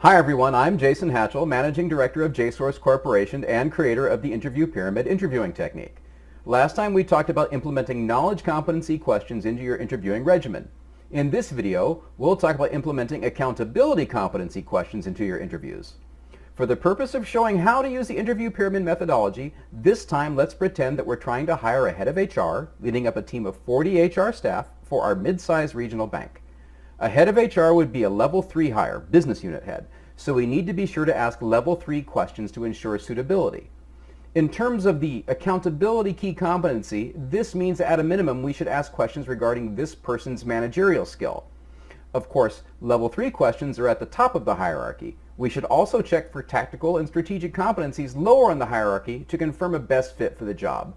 Hi everyone, I'm Jason Hatchell, Managing Director of JSource Corporation and creator of the Interview Pyramid interviewing technique. Last time we talked about implementing knowledge competency questions into your interviewing regimen. In this video, we'll talk about implementing accountability competency questions into your interviews. For the purpose of showing how to use the interview pyramid methodology, this time let's pretend that we're trying to hire a head of HR, leading up a team of 40 HR staff for our mid-sized regional bank. A head of HR would be a level 3 hire, business unit head, so we need to be sure to ask level 3 questions to ensure suitability. In terms of the accountability key competency, this means that at a minimum we should ask questions regarding this person's managerial skill. Of course, level 3 questions are at the top of the hierarchy. We should also check for tactical and strategic competencies lower in the hierarchy to confirm a best fit for the job.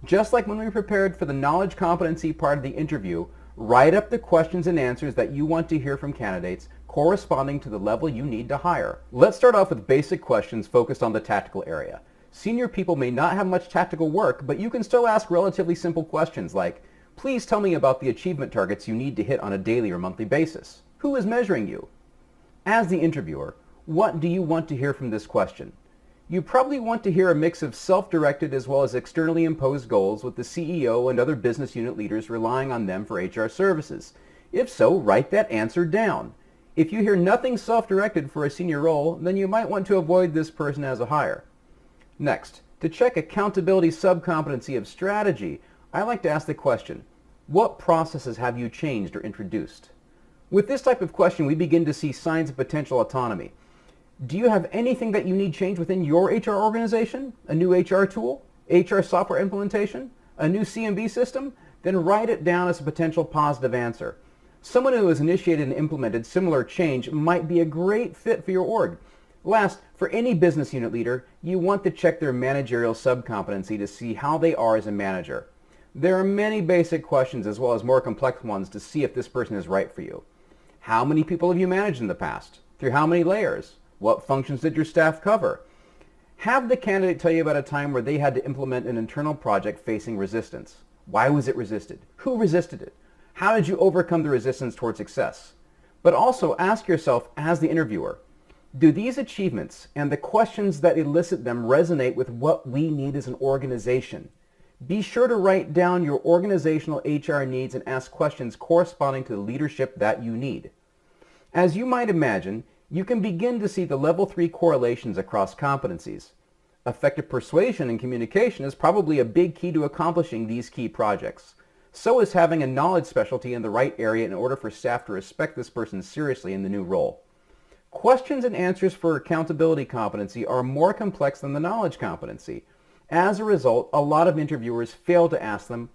Just like when we prepared for the knowledge competency part of the interview, write up the questions and answers that you want to hear from candidates corresponding to the level you need to hire. Let's start off with basic questions focused on the tactical area. Senior people may not have much tactical work, but you can still ask relatively simple questions like, please tell me about the achievement targets you need to hit on a daily or monthly basis. Who is measuring you? As the interviewer, what do you want to hear from this question? You probably want to hear a mix of self-directed as well as externally imposed goals with the CEO and other business unit leaders relying on them for HR services. If so, write that answer down. If you hear nothing self-directed for a senior role, then you might want to avoid this person as a hire. Next, to check accountability subcompetency of strategy, I like to ask the question, what processes have you changed or introduced? With this type of question, we begin to see signs of potential autonomy. Do you have anything that you need changed within your HR organization? A new HR tool? HR software implementation? A new CMB system? Then write it down as a potential positive answer. Someone who has initiated and implemented similar change might be a great fit for your org. Last, for any business unit leader, you want to check their managerial subcompetency to see how they are as a manager. There are many basic questions as well as more complex ones to see if this person is right for you. How many people have you managed in the past? Through how many layers? What functions did your staff cover? Have the candidate tell you about a time where they had to implement an internal project facing resistance. Why was it resisted? Who resisted it? How did you overcome the resistance toward success? But also ask yourself as the interviewer, do these achievements and the questions that elicit them resonate with what we need as an organization? Be sure to write down your organizational HR needs and ask questions corresponding to the leadership that you need. As you might imagine, you can begin to see the level 3 correlations across competencies. Effective persuasion and communication is probably a big key to accomplishing these key projects. So is having a knowledge specialty in the right area in order for staff to respect this person seriously in the new role. Questions and answers for accountability competency are more complex than the knowledge competency. As a result, a lot of interviewers fail to ask them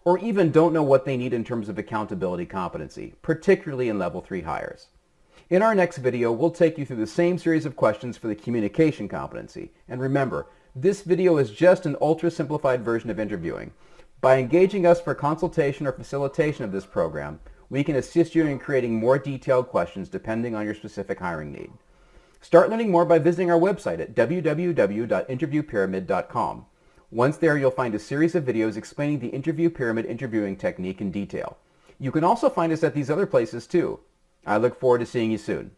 or even don't know what they need in terms of accountability competency, particularly in level 3 hires. In our next video, we'll take you through the same series of questions for the communication competency. And remember, this video is just an ultra-simplified version of interviewing. By engaging us for consultation or facilitation of this program, we can assist you in creating more detailed questions depending on your specific hiring need. Start learning more by visiting our website at www.interviewpyramid.com. Once there, you'll find a series of videos explaining the interview pyramid interviewing technique in detail. You can also find us at these other places too. I look forward to seeing you soon.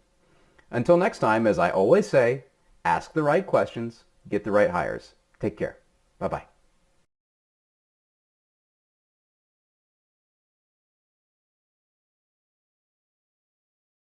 Until next time, as I always say, ask the right questions, get the right hires. Take care. Bye-bye.